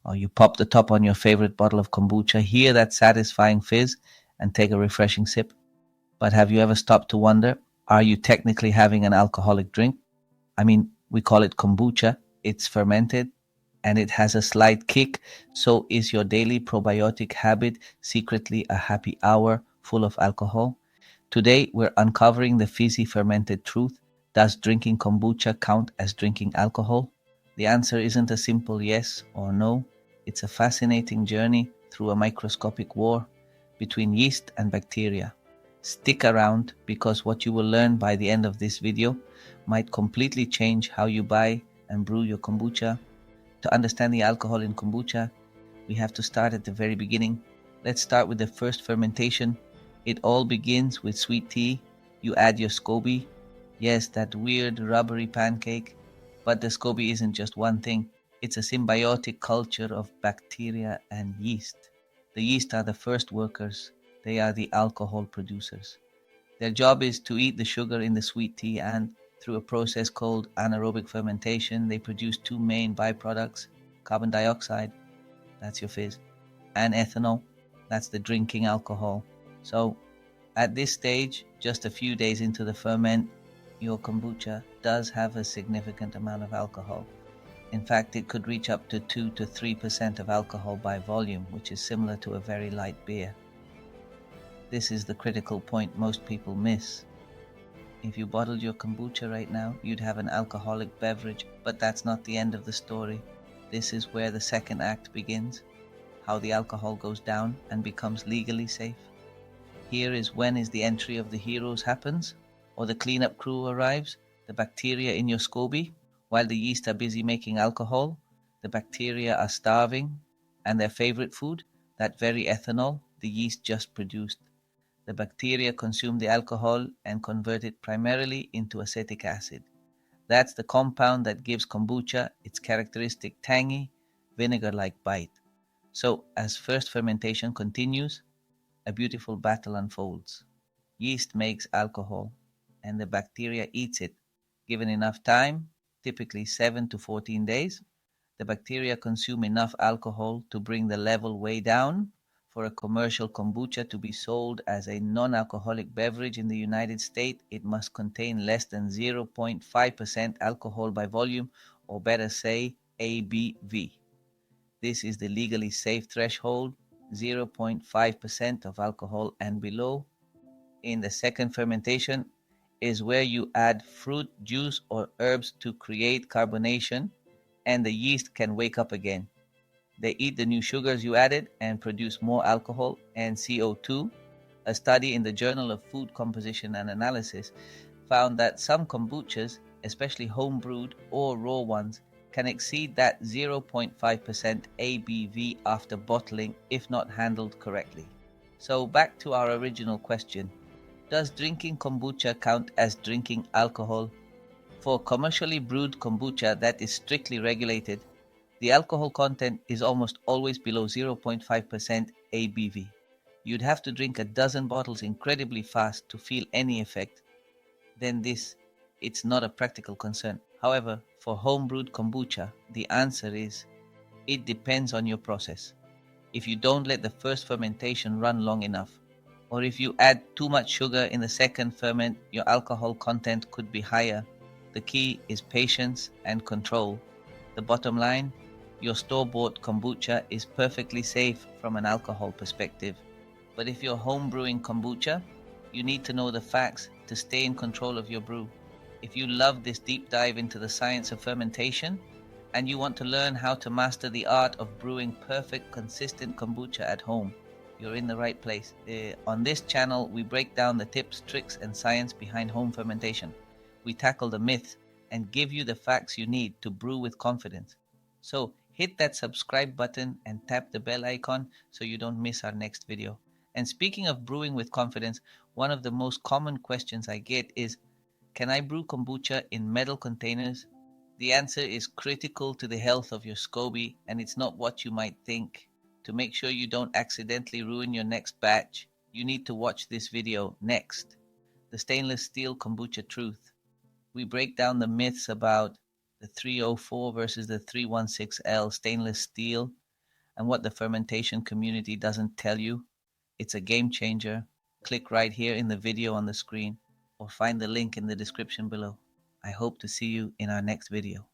or you pop the top on your favorite bottle of kombucha, hear that satisfying fizz, and take a refreshing sip. But have you ever stopped to wonder, are you technically having an alcoholic drink? I mean, we call it kombucha, it's fermented, and it has a slight kick. So is your daily probiotic habit secretly a happy hour full of alcohol? Today, we're uncovering the fizzy fermented truth. Does drinking kombucha count as drinking alcohol? The answer isn't a simple yes or no. It's a fascinating journey through a microscopic war between yeast and bacteria. Stick around because what you will learn by the end of this video might completely change how you buy and brew your kombucha. To understand the alcohol in kombucha, we have to start at the very beginning. Let's start with the first fermentation. It all begins with sweet tea. You add your SCOBY. Yes, that weird rubbery pancake. But the SCOBY isn't just one thing. It's a symbiotic culture of bacteria and yeast. The yeast are the first workers. They are the alcohol producers. Their job is to eat the sugar in the sweet tea, and through a process called anaerobic fermentation, they produce two main byproducts: carbon dioxide, that's your fizz, and ethanol, that's the drinking alcohol. So at this stage, just a few days into the ferment, your kombucha does have a significant amount of alcohol. In fact, it could reach up to 2 to 3% of alcohol by volume, which is similar to a very light beer. This is the critical point most people miss. If you bottled your kombucha right now, you'd have an alcoholic beverage, but that's not the end of the story. This is where the second act begins, how the alcohol goes down and becomes legally safe. Here is when is the entry of the heroes happens, or the cleanup crew arrives, the bacteria in your SCOBY. While the yeast are busy making alcohol, the bacteria are starving, and their favorite food, that very ethanol, the yeast just produced. The bacteria consume the alcohol and convert it primarily into acetic acid. That's the compound that gives kombucha its characteristic tangy, vinegar-like bite. So, as first fermentation continues, a beautiful battle unfolds. Yeast makes alcohol, and the bacteria eats it. Given enough time, typically 7 to 14 days, the bacteria consume enough alcohol to bring the level way down for a commercial kombucha to be sold as a non-alcoholic beverage in the United States. It must contain less than 0.5% alcohol by volume, or better say ABV. This is the legally safe threshold, 0.5% of alcohol and below. In the second fermentation is where you add fruit juice or herbs to create carbonation, and the yeast can wake up again. They eat the new sugars you added and produce more alcohol and CO2. A study in the Journal of Food Composition and Analysis found that some kombuchas, especially home brewed or raw ones, can exceed that 0.5% ABV after bottling if not handled correctly. So back to our original question. Does drinking kombucha count as drinking alcohol? For commercially brewed kombucha that is strictly regulated, the alcohol content is almost always below 0.5% ABV. You'd have to drink a dozen bottles incredibly fast to feel any effect. Then it's not a practical concern. However, for home brewed kombucha, the answer is it depends on your process. If you don't let the first fermentation run long enough, or if you add too much sugar in the second ferment, your alcohol content could be higher. The key is patience and control. The bottom line, your store-bought kombucha is perfectly safe from an alcohol perspective. But if you're home brewing kombucha, you need to know the facts to stay in control of your brew. If you love this deep dive into the science of fermentation, and you want to learn how to master the art of brewing perfect, consistent kombucha at home, you're in the right place. On this channel, we break down the tips, tricks, and science behind home fermentation. We tackle the myths and give you the facts you need to brew with confidence. So hit that subscribe button and tap the bell icon so you don't miss our next video. And speaking of brewing with confidence, one of the most common questions I get is, can I brew kombucha in metal containers? The answer is critical to the health of your SCOBY, and it's not what you might think. To make sure you don't accidentally ruin your next batch, you need to watch this video next. The stainless steel kombucha truth. We break down the myths about the 304 versus the 316L stainless steel and what the fermentation community doesn't tell you. It's a game changer. Click right here in the video on the screen or find the link in the description below. I hope to see you in our next video.